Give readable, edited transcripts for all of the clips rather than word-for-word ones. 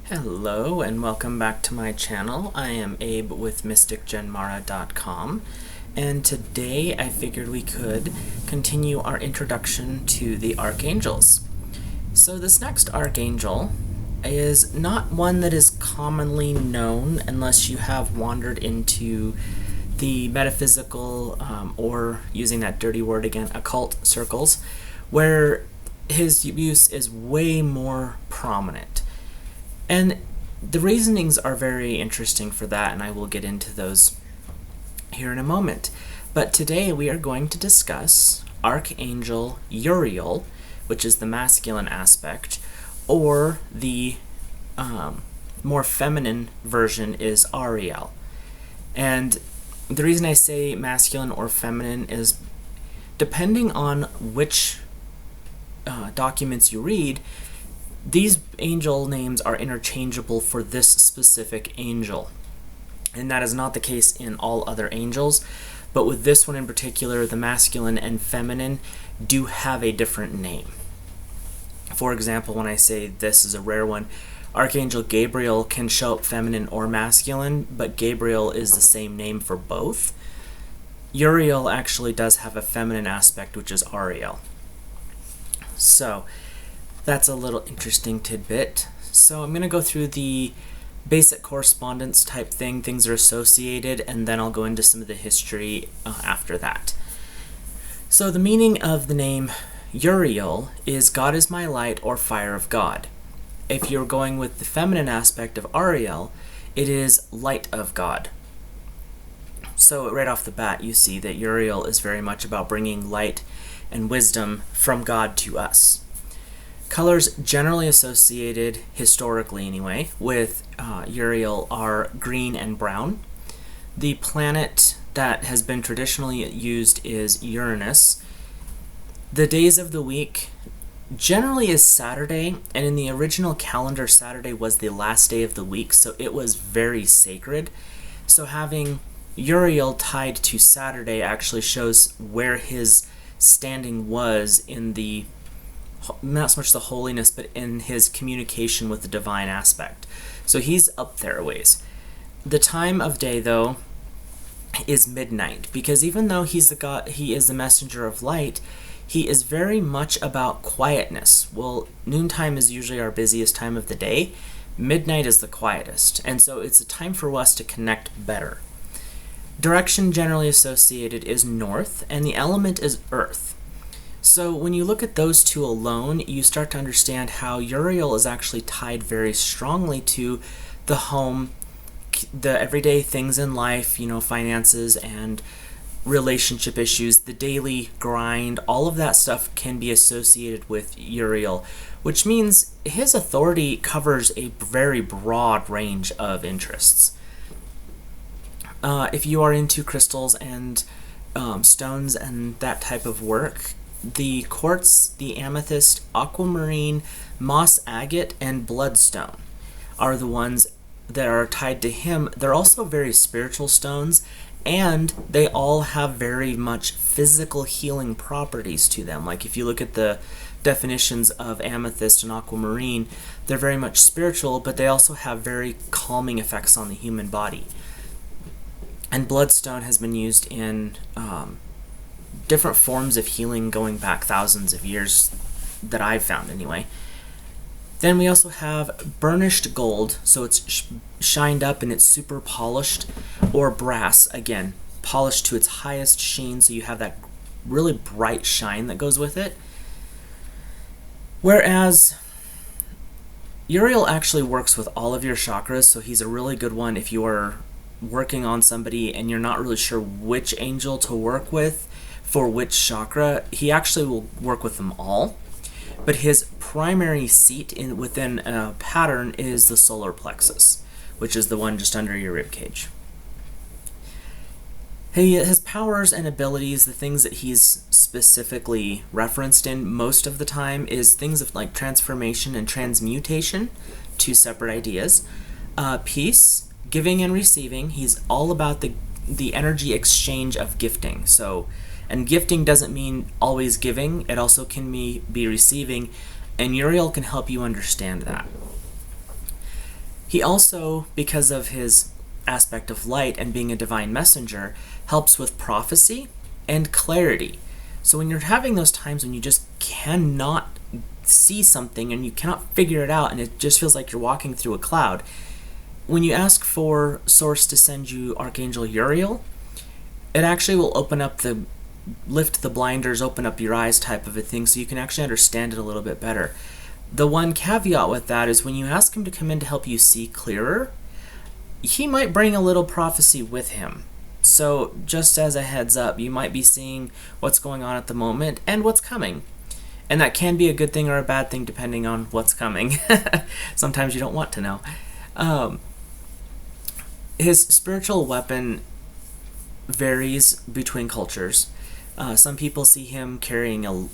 Hello and welcome back to my channel. I am Abe with MysticGenmara.com, and today I figured we could continue our introduction to the Archangels. So this next Archangel is not one that is commonly known unless you have wandered into the metaphysical, or using that dirty word again, occult circles, where his use is way more prominent. And the reasonings are very interesting for that, and I will get into those here in a moment. But today we are going to discuss Archangel Uriel, which is the masculine aspect, or the more feminine version is Ariel. And the reason I say masculine or feminine is depending on which documents you read, these angel names are interchangeable for this specific angel. And that is not the case in all other angels, but with this one in particular, the masculine and feminine do have a different name. For example, when I say this is a rare one, Archangel Gabriel can show up feminine or masculine, but Gabriel is the same name for both. Uriel actually does have a feminine aspect, which is Ariel. So that's a little interesting tidbit. So I'm going to go through the basic correspondence type things are associated, and then I'll go into some of the history after that. So the meaning of the name Uriel is God is my light, or fire of God. If you're going with the feminine aspect of Ariel, it is light of God. So right off the bat, you see that Uriel is very much about bringing light and wisdom from God to us. Colors generally associated, historically anyway, with Uriel are green and brown. The planet that has been traditionally used is Uranus. The days of the week generally is Saturday, and in the original calendar, Saturday was the last day of the week, so it was very sacred. So having Uriel tied to Saturday actually shows where his standing was in the, not so much the holiness, but in his communication with the divine aspect. So he's up there a ways. The time of day, though, is midnight, because even though he's the God, he is the messenger of light, he is very much about quietness. Well, noontime is usually our busiest time of the day. Midnight is the quietest, and so it's a time for us to connect better. Direction generally associated is north, and the element is earth. So when you look at those two alone, you start to understand how Uriel is actually tied very strongly to the home, the everyday things in life, finances and relationship issues, the daily grind, all of that stuff can be associated with Uriel, which means his authority covers a very broad range of interests. If you are into crystals and stones and that type of work, the quartz, the amethyst, aquamarine, moss agate, and bloodstone are the ones that are tied to him. They're also very spiritual stones, and they all have very much physical healing properties to them. Like if you look at the definitions of amethyst and aquamarine, they're very much spiritual, but they also have very calming effects on the human body. And bloodstone has been used in different forms of healing going back thousands of years that I've found anyway. Then we also have burnished gold, so it's shined up and it's super polished, or brass, again, polished to its highest sheen, so you have that really bright shine that goes with it. Whereas Uriel actually works with all of your chakras, so he's a really good one if you are working on somebody and you're not really sure which angel to work with for which chakra. He actually will work with them all, but his primary seat within a pattern is the solar plexus, which is the one just under your rib cage. His powers and abilities, the things that he's specifically referenced in most of the time, is things of like transformation and transmutation, two separate ideas. Peace, giving and receiving. He's all about the energy exchange of gifting. And gifting doesn't mean always giving, it also can be receiving, and Uriel can help you understand that. He also, because of his aspect of light and being a divine messenger, helps with prophecy and clarity. So when you're having those times when you just cannot see something and you cannot figure it out and it just feels like you're walking through a cloud, when you ask for Source to send you Archangel Uriel, it actually will lift the blinders, open up your eyes type of a thing, so you can actually understand it a little bit better. The one caveat with that is when you ask him to come in to help you see clearer, he might bring a little prophecy with him. So just as a heads up, you might be seeing what's going on at the moment and what's coming. And that can be a good thing or a bad thing depending on what's coming. Sometimes you don't want to know. His spiritual weapon varies between cultures. Some people see him carrying a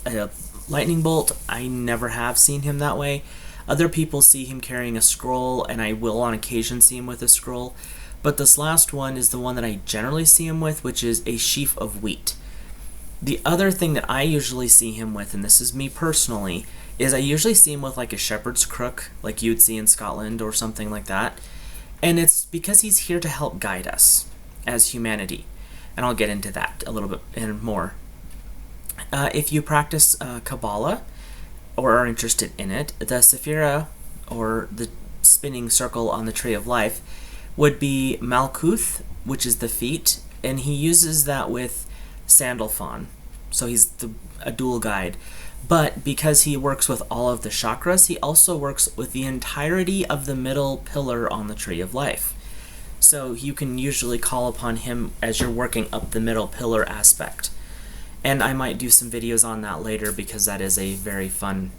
lightning bolt. I never have seen him that way. Other people see him carrying a scroll, and I will on occasion see him with a scroll. But this last one is the one that I generally see him with, which is a sheaf of wheat. The other thing that I usually see him with, and this is me personally, is I usually see him with like a shepherd's crook, like you'd see in Scotland or something like that. And it's because he's here to help guide us as humanity. And I'll get into that a little bit and more. If you practice Kabbalah or are interested in it, the Sephira, or the spinning circle on the Tree of Life, would be Malkuth, which is the feet, and he uses that with Sandalphon. So he's a dual guide. But because he works with all of the chakras, he also works with the entirety of the middle pillar on the Tree of Life. So you can usually call upon him as you're working up the middle pillar aspect. And I might do some videos on that later because that is a very fun,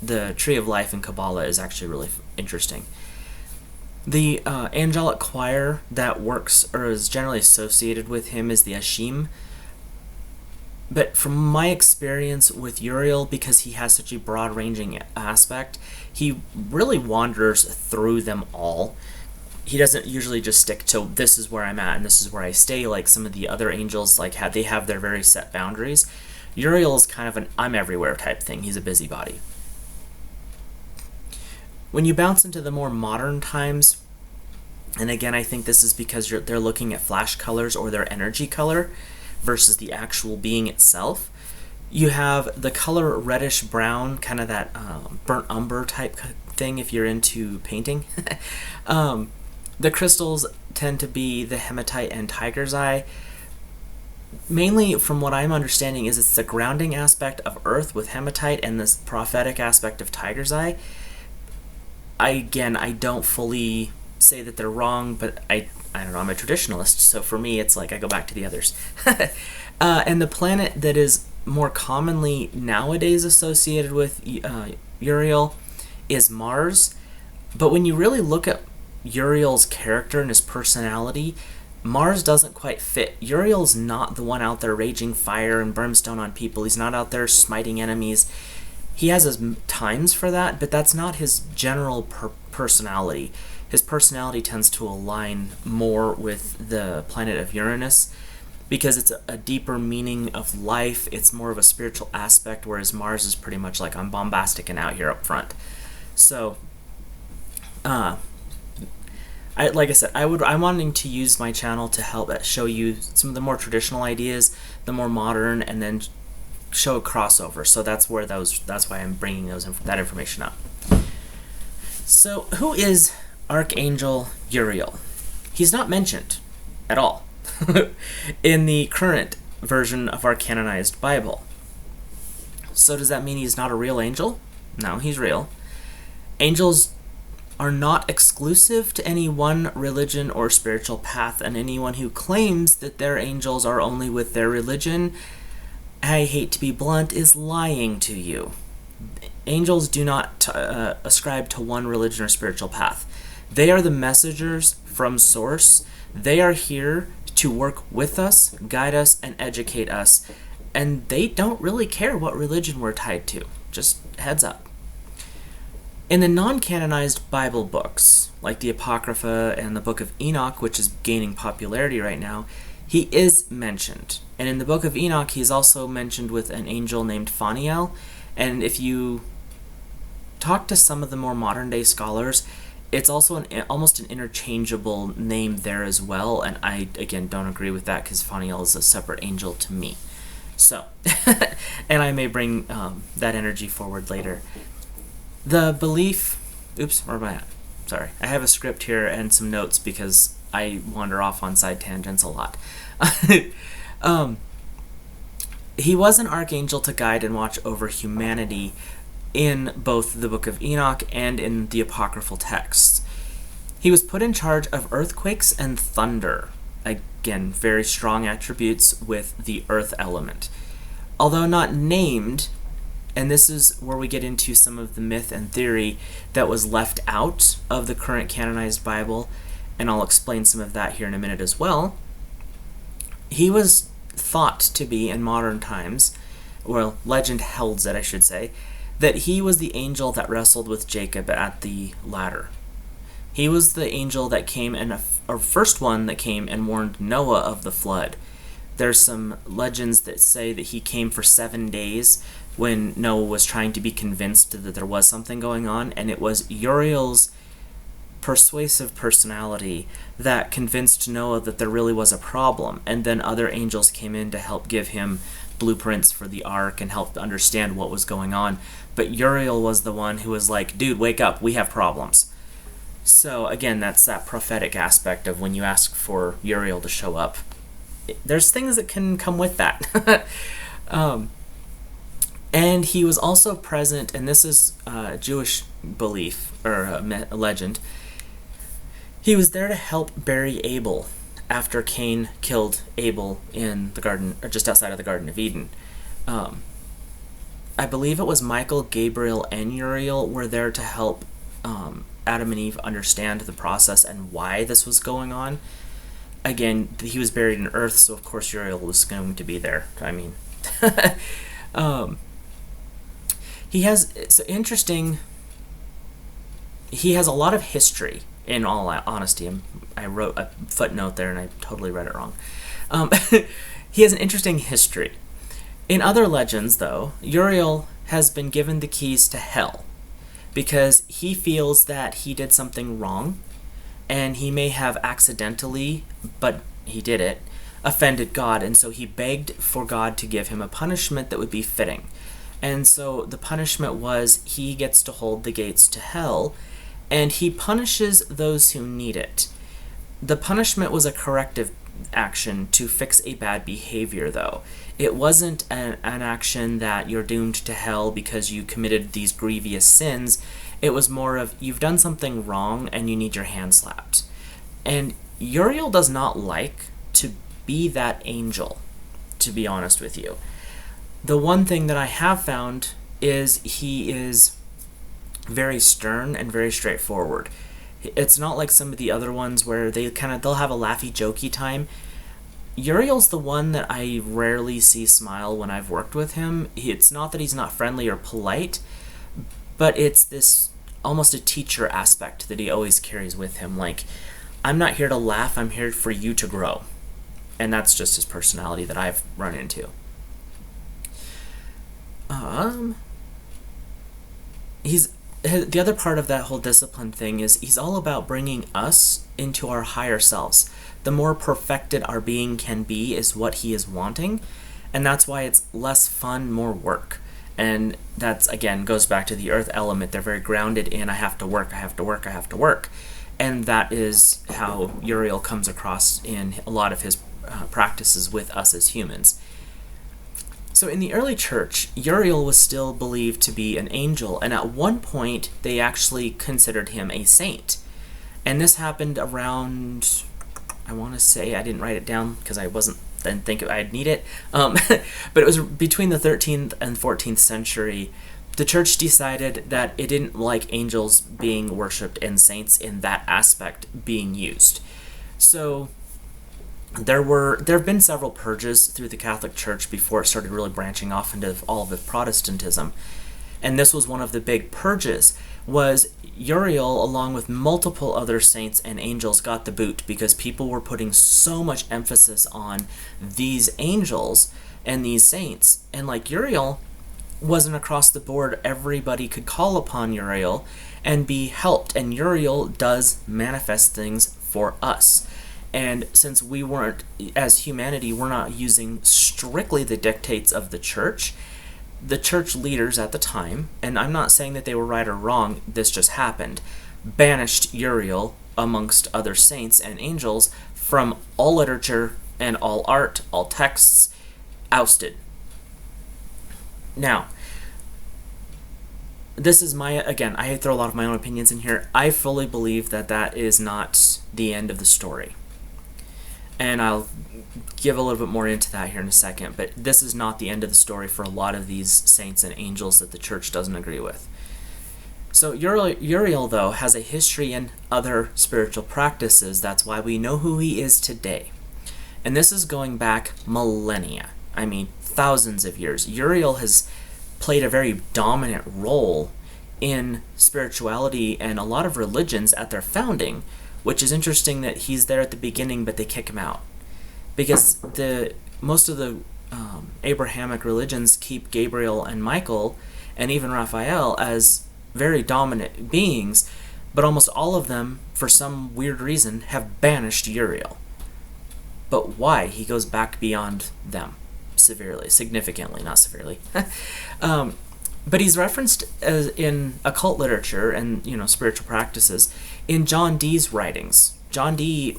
the Tree of Life in Kabbalah is actually really interesting. The angelic choir that works or is generally associated with him is the Ashim. But from my experience with Uriel, because he has such a broad-ranging aspect, he really wanders through them all. He doesn't usually just stick to this is where I'm at and this is where I stay, like some of the other angels they have their very set boundaries. Uriel is kind of an I'm everywhere type thing. He's a busybody. When you bounce into the more modern times, and again I think this is because they're looking at flash colors or their energy color versus the actual being itself, you have the color reddish brown, kind of that burnt umber type thing if you're into painting. The crystals tend to be the hematite and tiger's eye. Mainly, from what I'm understanding, is it's the grounding aspect of earth with hematite and this prophetic aspect of tiger's eye. I don't fully say that they're wrong, but I don't know, I'm a traditionalist, so for me it's like I go back to the others. And the planet that is more commonly nowadays associated with Uriel is Mars. But when you really look at Uriel's character and his personality, Mars doesn't quite fit. Uriel's not the one out there raging fire and brimstone on people. He's not out there smiting enemies. He has his times for that, but that's not his general personality. His personality tends to align more with the planet of Uranus because it's a deeper meaning of life. It's more of a spiritual aspect, whereas Mars is pretty much like I'm bombastic and out here up front. So, like I said, I'm wanting to use my channel to help show you some of the more traditional ideas, the more modern, and then show a crossover. So that's why I'm bringing that information up. So who is Archangel Uriel? He's not mentioned at all in the current version of our canonized Bible. So does that mean he's not a real angel? No, he's real. Angels are not exclusive to any one religion or spiritual path, and anyone who claims that their angels are only with their religion, I hate to be blunt, is lying to you. Angels do not ascribe to one religion or spiritual path. They are the messengers from Source. They are here to work with us, guide us, and educate us, and they don't really care what religion we're tied to. Just heads up. In the non-canonized Bible books, like the Apocrypha and the Book of Enoch, which is gaining popularity right now, he is mentioned. And in the Book of Enoch, he's also mentioned with an angel named Phaniel. And if you talk to some of the more modern-day scholars, it's also almost an interchangeable name there as well, and I, again, don't agree with that because Faniel is a separate angel to me. So, and I may bring that energy forward later. The belief... Oops, where am I at? Sorry. I have a script here and some notes because I wander off on side tangents a lot. He was an archangel to guide and watch over humanity in both the Book of Enoch and in the apocryphal texts. He was put in charge of earthquakes and thunder. Again, very strong attributes with the earth element. Although not named, and this is where we get into some of the myth and theory that was left out of the current canonized Bible, and I'll explain some of that here in a minute as well. He was thought to be, in modern times, well, legend holds it, I should say, that he was the angel that wrestled with Jacob at the ladder. He was the angel that came, or first one that came and warned Noah of the flood. There's some legends that say that he came for 7 days when Noah was trying to be convinced that there was something going on, and it was Uriel's persuasive personality that convinced Noah that there really was a problem, and then other angels came in to help give him blueprints for the ark and help understand what was going on. But Uriel was the one who was like, dude, wake up, we have problems. So again, that's that prophetic aspect of when you ask for Uriel to show up. There's things that can come with that. And he was also present, and this is a Jewish belief, or a legend. He was there to help bury Abel after Cain killed Abel in the garden, or just outside of the Garden of Eden. I believe it was Michael, Gabriel, and Uriel were there to help Adam and Eve understand the process and why this was going on. Again, he was buried in earth, so of course Uriel was going to be there. I mean, he has, it's interesting, he has a lot of history, in all honesty. I wrote a footnote there and I totally read it wrong. He has an interesting history. In other legends, though, Uriel has been given the keys to hell because he feels that he did something wrong, and he may have accidentally, but he did it, offended God, and so he begged for God to give him a punishment that would be fitting. And so the punishment was he gets to hold the gates to hell, and he punishes those who need it. The punishment was a corrective action to fix a bad behavior, though. It wasn't an action that you're doomed to hell because you committed these grievous sins. It was more of, you've done something wrong and you need your hand slapped. And Uriel does not like to be that angel, to be honest with you. The one thing that I have found is he is very stern and very straightforward. It's not like some of the other ones where they'll have a laughy jokey time. Uriel's the one that I rarely see smile when I've worked with him. It's not that he's not friendly or polite, but it's this almost a teacher aspect that he always carries with him. Like, I'm not here to laugh, I'm here for you to grow. And that's just his personality that I've run into. The other part of that whole discipline thing is he's all about bringing us into our higher selves. The more perfected our being can be is what he is wanting, and that's why it's less fun, more work. And that's, again, goes back to the earth element. They're very grounded in, I have to work, I have to work, I have to work. And that is how Uriel comes across in a lot of his practices with us as humans. So in the early church, Uriel was still believed to be an angel, and at one point they actually considered him a saint. And this happened around, I want to say, I didn't write it down because I didn't think I'd need it, but it was between the 13th and 14th century. The church decided that it didn't like angels being worshipped and saints in that aspect being used. So there have been several purges through the Catholic Church before it started really branching off into all of the Protestantism. And this was one of the big purges, was Uriel, along with multiple other saints and angels, got the boot because people were putting so much emphasis on these angels and these saints. And like Uriel, wasn't across the board. Everybody could call upon Uriel and be helped, and Uriel does manifest things for us. And since we weren't, as humanity, we're not using strictly the dictates of the church leaders at the time, and I'm not saying that they were right or wrong, this just happened, banished Uriel, amongst other saints and angels, from all literature and all art, all texts, ousted. Now, this is again, I throw a lot of my own opinions in here. I fully believe that that is not the end of the story. And I'll give a little bit more into that here in a second, but this is not the end of the story for a lot of these saints and angels that the church doesn't agree with. So Uriel, though, has a history in other spiritual practices. That's why we know who he is today. And this is going back millennia. I mean, thousands of years. Uriel has played a very dominant role in spirituality and a lot of religions at their founding, which is interesting that he's there at the beginning, but they kick him out. Because most of the Abrahamic religions keep Gabriel and Michael and even Raphael as very dominant beings, but almost all of them, for some weird reason, have banished Uriel. But why? He goes back beyond them significantly, not severely. But he's referenced in occult literature and spiritual practices in John Dee's writings. John Dee,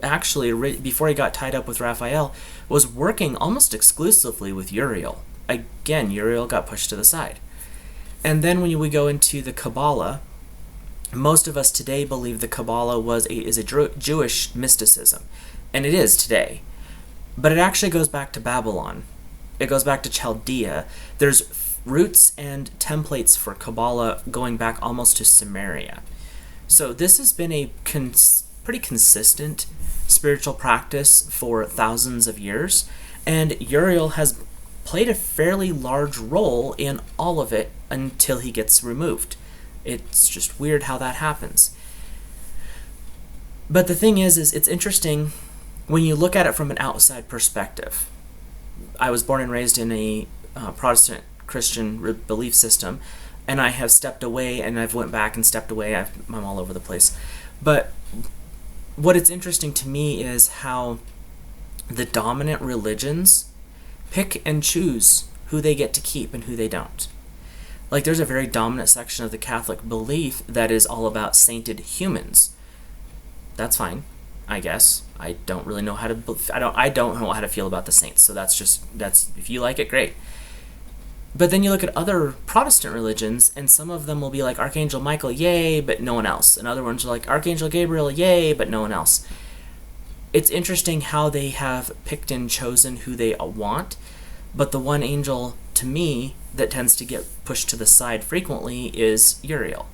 actually, before he got tied up with Raphael, was working almost exclusively with Uriel. Again, Uriel got pushed to the side. And then when we go into the Kabbalah, most of us today believe the Kabbalah is a Jewish mysticism, and it is today. But it actually goes back to Babylon. It goes back to Chaldea. There's roots and templates for Kabbalah going back almost to Samaria. So this has been a pretty consistent spiritual practice for thousands of years, and Uriel has played a fairly large role in all of it until he gets removed. It's just weird how that happens. But the thing is it's interesting when you look at it from an outside perspective. I was born and raised in a Protestant Christian belief system, and I have stepped away, and I've went back and stepped away. I'm all over the place. But what it's interesting to me is how the dominant religions pick and choose who they get to keep and who they don't. Like, there's a very dominant section of the Catholic belief that is all about sainted humans. That's fine, I guess. I don't really know how to I don't know how to feel about the saints. So that's if you like it, great. But then you look at other Protestant religions, and some of them will be like Archangel Michael, yay, but no one else. And other ones are like Archangel Gabriel, yay, but no one else. It's interesting how they have picked and chosen who they want, but the one angel, to me, that tends to get pushed to the side frequently is Uriel.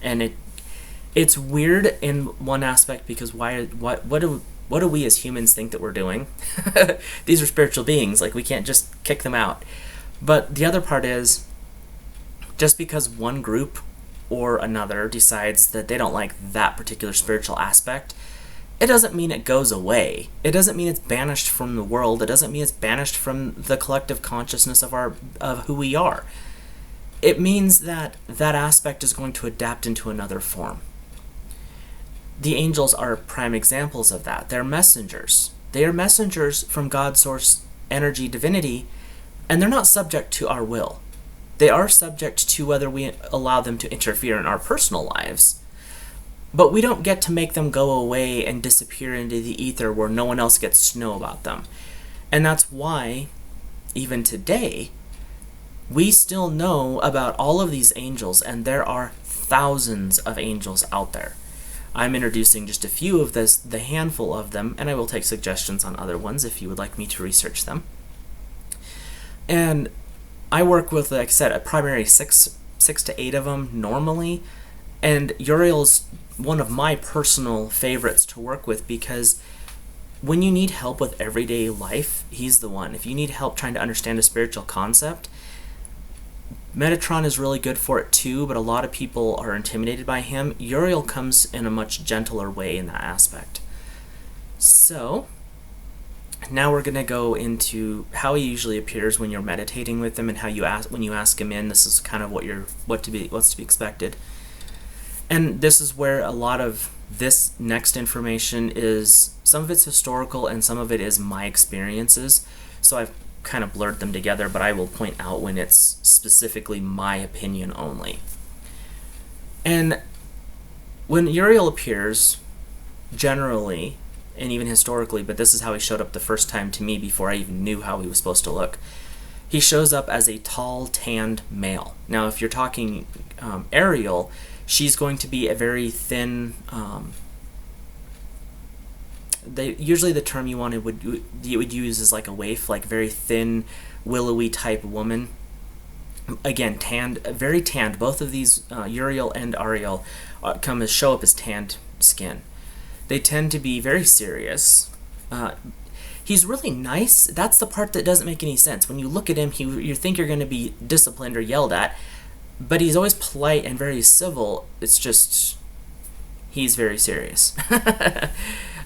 And it's weird in one aspect, because what do we as humans think that we're doing? These are spiritual beings, like, we can't just kick them out. But the other part is, just because one group or another decides that they don't like that particular spiritual aspect, it doesn't mean it goes away. It doesn't mean it's banished from the world. It doesn't mean it's banished from the collective consciousness of who we are. It means that that aspect is going to adapt into another form. The angels are prime examples of that. They're messengers. They are messengers from God's source, energy, divinity, and they're not subject to our will. They are subject to whether we allow them to interfere in our personal lives. But we don't get to make them go away and disappear into the ether where no one else gets to know about them. And that's why, even today, we still know about all of these angels, and there are thousands of angels out there. I'm introducing just a few of the handful of them, and I will take suggestions on other ones if you would like me to research them. And I work with, like I said, a primary six to eight of them normally, and Uriel's one of my personal favorites to work with, because when you need help with everyday life, he's the one. If you need help trying to understand a spiritual concept, Metatron is really good for it too, but a lot of people are intimidated by him. Uriel comes in a much gentler way in that aspect. So, Now we're going to go into how he usually appears when you're meditating with him, and how you ask when you ask him in. This is kind of what's to be expected. And this is where a lot of this next information is, some of it's historical and some of it is my experiences. So I've kind of blurred them together, but I will point out when it's specifically my opinion only. And when Uriel appears, generally, and even historically, but this is how he showed up the first time to me before I even knew how he was supposed to look. He shows up as a tall, tanned male. Now, if you're talking Ariel, she's going to be a very thin. Usually the term you would use is like a waif, like very thin, willowy type woman. Again, tanned, very tanned. Both of these, Uriel and Ariel, show up as tanned skin. They tend to be very serious. He's really nice. That's the part that doesn't make any sense. When you look at him, you think you're going to be disciplined or yelled at, but he's always polite and very civil. It's just, he's very serious.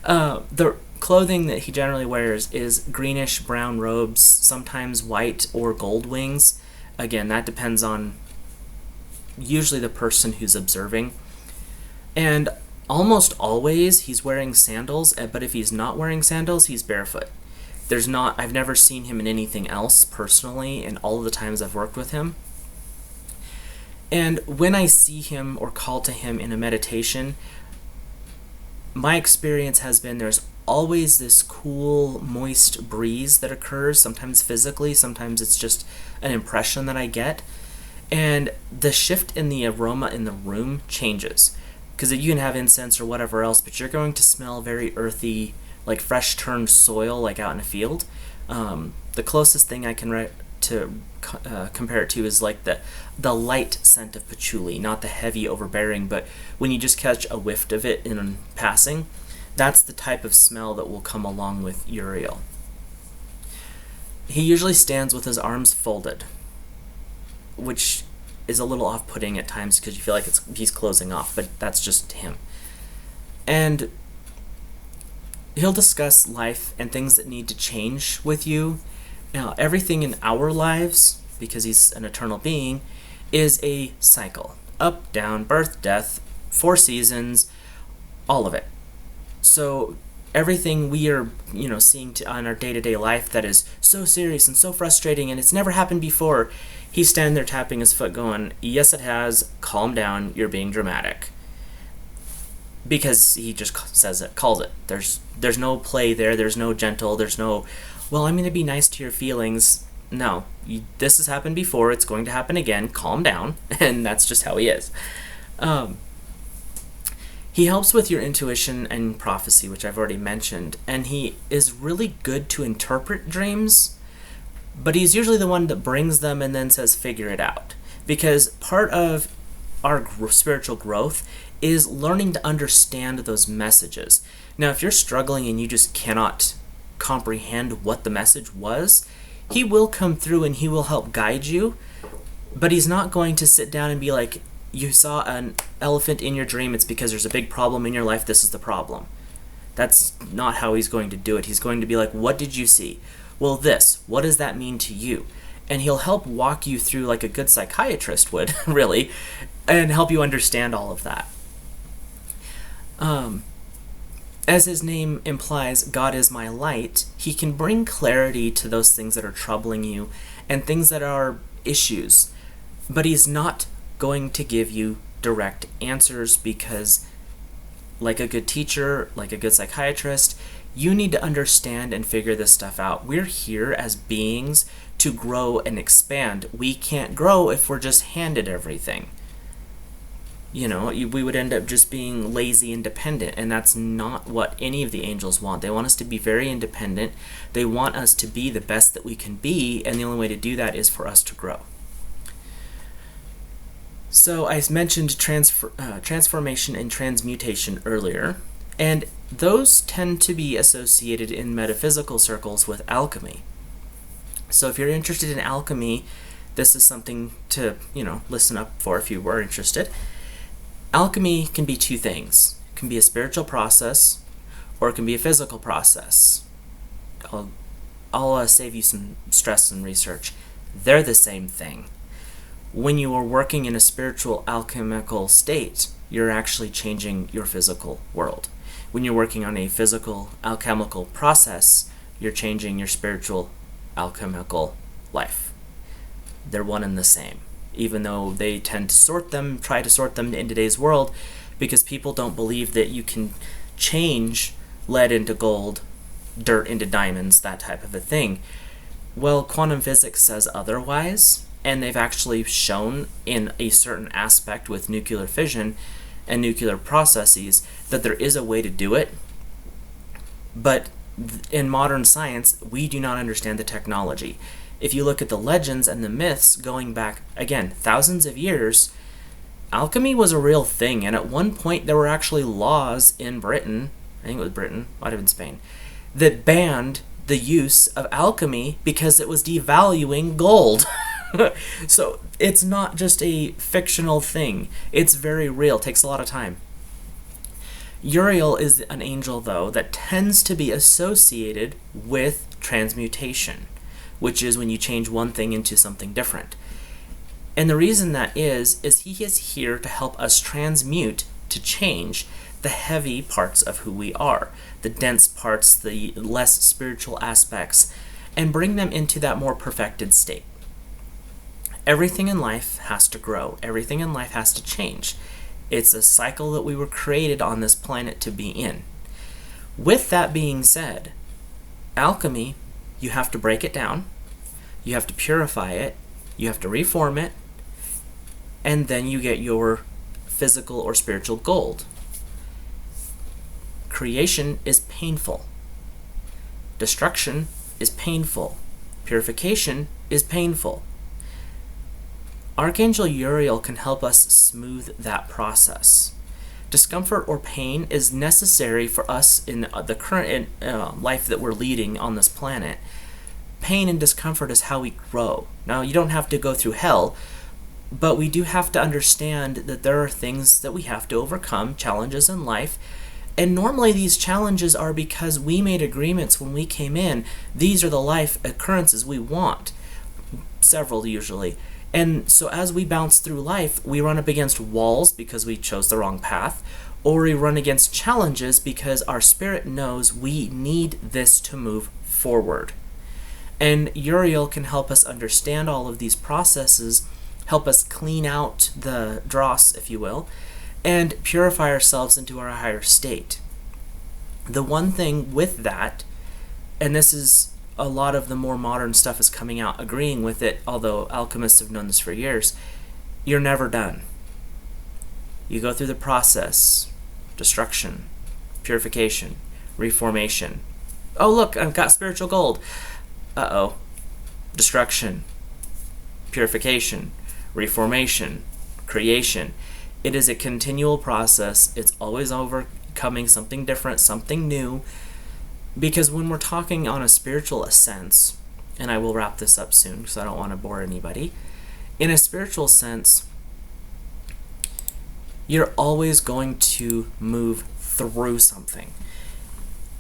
The clothing that he generally wears is greenish brown robes, sometimes white or gold wings. Again, that depends on usually the person who's observing. And almost always he's wearing sandals, but if he's not wearing sandals, he's barefoot. I've never seen him in anything else personally in all of the times I've worked with him. And when I see him or call to him in a meditation, my experience has been there's always this cool, moist breeze that occurs, sometimes physically, sometimes it's just an impression that I get. And the shift in the aroma in the room changes. Because you can have incense or whatever else, but you're going to smell very earthy, like fresh turned soil, like out in a field. The closest thing I can compare it to is like the light scent of patchouli, not the heavy, overbearing, but when you just catch a whiff of it in passing, that's the type of smell that will come along with Uriel. He usually stands with his arms folded, which is a little off-putting at times because you feel like he's closing off, but that's just him. And he'll discuss life and things that need to change with you. Now, everything in our lives, because he's an eternal being, is a cycle. Up, down, birth, death, 4 seasons, all of it. So everything we are, seeing on our day-to-day life that is so serious and so frustrating and it's never happened before, he's standing there tapping his foot going, yes it has, calm down, you're being dramatic. Because he just calls it. There's no play there, there's no gentle, there's no, well, I'm going to be nice to your feelings. No, this has happened before, it's going to happen again, calm down, and that's just how he is. He helps with your intuition and prophecy, which I've already mentioned, and he is really good to interpret dreams, but he's usually the one that brings them and then says, figure it out. Because part of our spiritual growth is learning to understand those messages. Now, if you're struggling and you just cannot comprehend what the message was, he will come through and he will help guide you, but he's not going to sit down and be like, you saw an elephant in your dream, it's because there's a big problem in your life, this is the problem. That's not how he's going to do it. He's going to be like, what did you see? Well, this, what does that mean to you? And he'll help walk you through like a good psychiatrist would, really, and help you understand all of that. As his name implies, God is my light, he can bring clarity to those things that are troubling you and things that are issues. But he's not going to give you direct answers because, like a good teacher, like a good psychiatrist, you need to understand and figure this stuff out. We're here as beings to grow and expand. We can't grow if we're just handed everything. We would end up just being lazy and dependent, and that's not what any of the angels want. They want us to be very independent. They want us to be the best that we can be, and the only way to do that is for us to grow. So I mentioned transformation and transmutation earlier, and those tend to be associated in metaphysical circles with alchemy. So if you're interested in alchemy, this is something to, listen up for if you were interested. Alchemy can be 2 things. It can be a spiritual process, or it can be a physical process. I'll save you some stress and research. They're the same thing. When you are working in a spiritual alchemical state, you're actually changing your physical world. When you're working on a physical alchemical process, you're changing your spiritual alchemical life. They're one and the same, even though they tend to try to sort them in today's world, because people don't believe that you can change lead into gold, dirt into diamonds, that type of a thing. Well, quantum physics says otherwise, and they've actually shown in a certain aspect with nuclear fission and nuclear processes that there is a way to do it. But in modern science, we do not understand the technology. If you look at the legends and the myths going back, again, thousands of years, alchemy was a real thing. And at one point, there were actually laws in Britain, I think it was Britain, might have been Spain, that banned the use of alchemy because it was devaluing gold. So it's not just a fictional thing. It's very real. It takes a lot of time. Uriel is an angel, though, that tends to be associated with transmutation, which is when you change one thing into something different. And the reason that is he is here to help us transmute, to change the heavy parts of who we are, the dense parts, the less spiritual aspects, and bring them into that more perfected state. Everything in life has to grow. Everything in life has to change. It's a cycle that we were created on this planet to be in. With that being said, alchemy, you have to break it down, you have to purify it, you have to reform it, and then you get your physical or spiritual gold. Creation is painful. Destruction is painful. Purification is painful. Archangel Uriel can help us smooth that process. Discomfort or pain is necessary for us in the current life that we're leading on this planet. Pain and discomfort is how we grow. Now, you don't have to go through hell, but we do have to understand that there are things that we have to overcome, challenges in life. And normally these challenges are because we made agreements when we came in. These are the life occurrences we want. Several usually. And so as we bounce through life, we run up against walls because we chose the wrong path, or we run against challenges because our spirit knows we need this to move forward. And Uriel can help us understand all of these processes, help us clean out the dross, if you will, and purify ourselves into our higher state. The one thing with that, and this is a lot of the more modern stuff is coming out agreeing with it, although alchemists have known this for years, you're never done. You go through the process, destruction, purification, reformation. Oh look, I've got spiritual gold. Uh-oh. Destruction, purification, reformation, creation. It is a continual process. It's always overcoming something different, something new. Because when we're talking on a spiritual sense, and I will wrap this up soon because I don't want to bore anybody, in a spiritual sense, you're always going to move through something.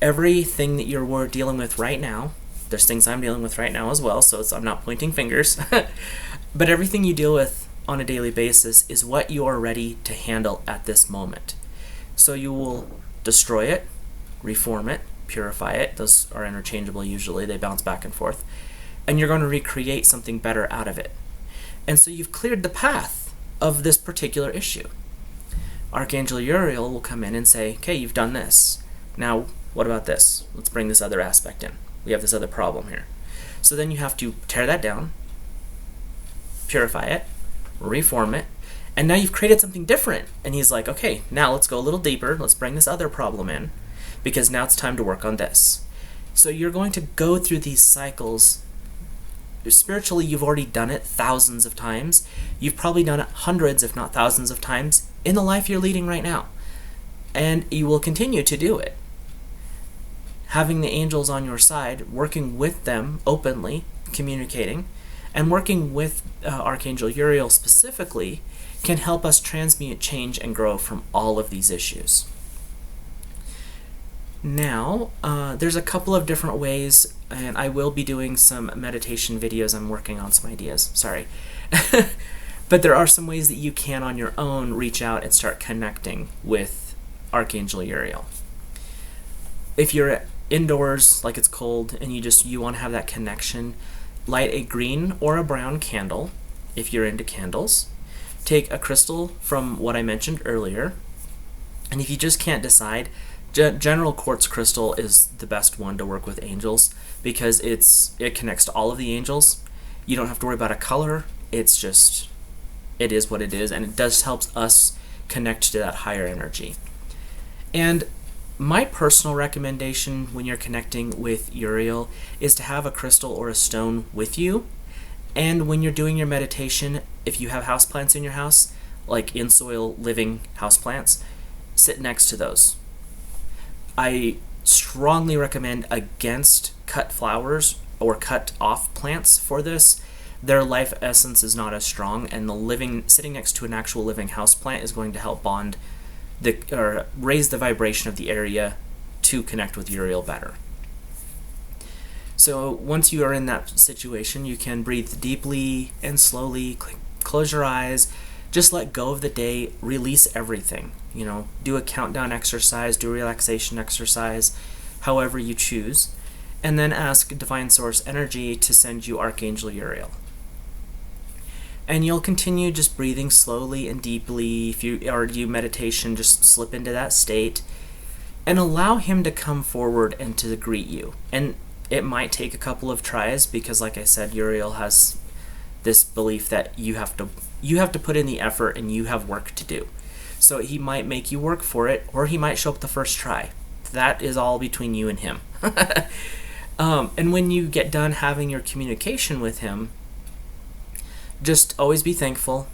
Everything that you're dealing with right now, there's things I'm dealing with right now as well, so I'm not pointing fingers, but everything you deal with on a daily basis is what you are ready to handle at this moment. So you will destroy it, reform it, purify it. Those are interchangeable usually. They bounce back and forth. And you're going to recreate something better out of it. And so you've cleared the path of this particular issue. Archangel Uriel will come in and say, okay, you've done this. Now, what about this? Let's bring this other aspect in. We have this other problem here. So then you have to tear that down, purify it, reform it, and now you've created something different. And he's like, okay, now let's go a little deeper. Let's bring this other problem in, because now it's time to work on this. So you're going to go through these cycles. Spiritually, you've already done it thousands of times. You've probably done it hundreds, if not thousands of times in the life you're leading right now. And you will continue to do it. Having the angels on your side, working with them openly, communicating, and working with Archangel Uriel specifically can help us transmute, change, and grow from all of these issues. Now, there's a couple of different ways, and I will be doing some meditation videos. I'm working on some ideas, sorry. But there are some ways that you can on your own reach out and start connecting with Archangel Uriel. If you're indoors, like it's cold, and you want to have that connection, light a green or a brown candle if you're into candles. Take a crystal from what I mentioned earlier, and if you just can't decide, general quartz crystal is the best one to work with angels because it connects to all of the angels. You don't have to worry about a color. It's just, it is what it is, and it does help us connect to that higher energy. And my personal recommendation when you're connecting with Uriel is to have a crystal or a stone with you. And when you're doing your meditation, if you have houseplants in your house, like in-soil living houseplants, sit next to those. I strongly recommend against cut flowers or cut off plants for this. Their life essence is not as strong, and sitting next to an actual living houseplant is going to help raise the vibration of the area to connect with Uriel better. So once you are in that situation, you can breathe deeply and slowly, close your eyes, just let go of the day, release everything. Do a countdown exercise, do a relaxation exercise, however you choose, and then ask Divine Source Energy to send you Archangel Uriel. And you'll continue just breathing slowly and deeply. If you already do meditation, just slip into that state and allow him to come forward and to greet you. And it might take a couple of tries because, like I said, Uriel has this belief that you have to put in the effort and you have work to do. So he might make you work for it, or he might show up the first try. That is all between you and him. And when you get done having your communication with him, just always be thankful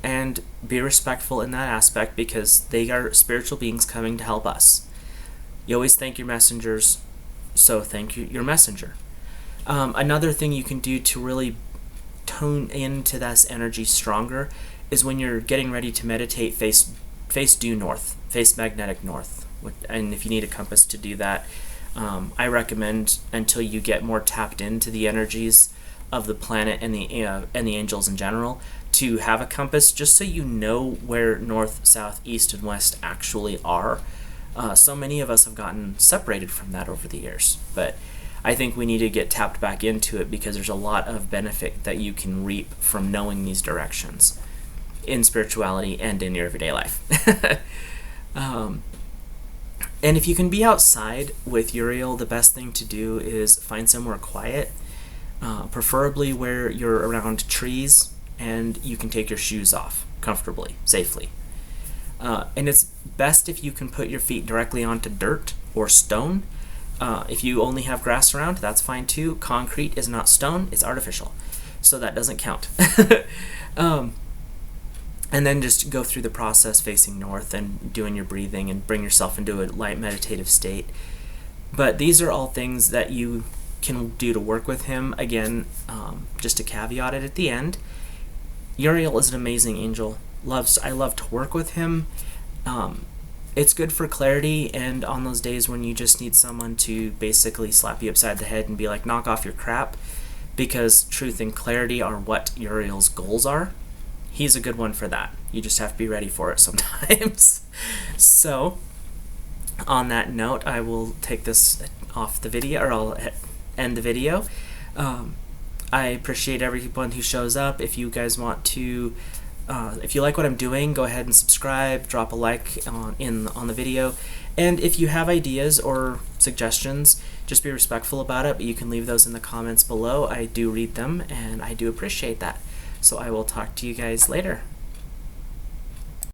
and be respectful in that aspect because they are spiritual beings coming to help us. You always thank your messengers, so thank your messenger. Another thing you can do to really tone into this energy stronger is when you're getting ready to meditate, face due north, face magnetic north. And if you need a compass to do that, I recommend, until you get more tapped into the energies of the planet and the angels in general, to have a compass just so you know where north, south, east, and west actually are. So many of us have gotten separated from that over the years, but I think we need to get tapped back into it because there's a lot of benefit that you can reap from knowing these directions in spirituality and in your everyday life. And if you can be outside with Uriel, the best thing to do is find somewhere quiet, preferably where you're around trees and you can take your shoes off comfortably, safely. And it's best if you can put your feet directly onto dirt or stone. If you only have grass around, that's fine too. Concrete is not stone, it's artificial, so that doesn't count. And then just go through the process facing north and doing your breathing and bring yourself into a light meditative state. But these are all things that you can do to work with him. Again, just to caveat it at the end, Uriel is an amazing angel. I love to work with him. It's good for clarity, and on those days when you just need someone to basically slap you upside the head and be like, knock off your crap, because truth and clarity are what Uriel's goals are. He's a good one for that. You just have to be ready for it sometimes. So, on that note, I will take this off the video, or I'll end the video. I appreciate everyone who shows up. If you guys want to, if you like what I'm doing, go ahead and subscribe, drop a like on the video. And if you have ideas or suggestions, just be respectful about it, but you can leave those in the comments below. I do read them, and I do appreciate that. So I will talk to you guys later.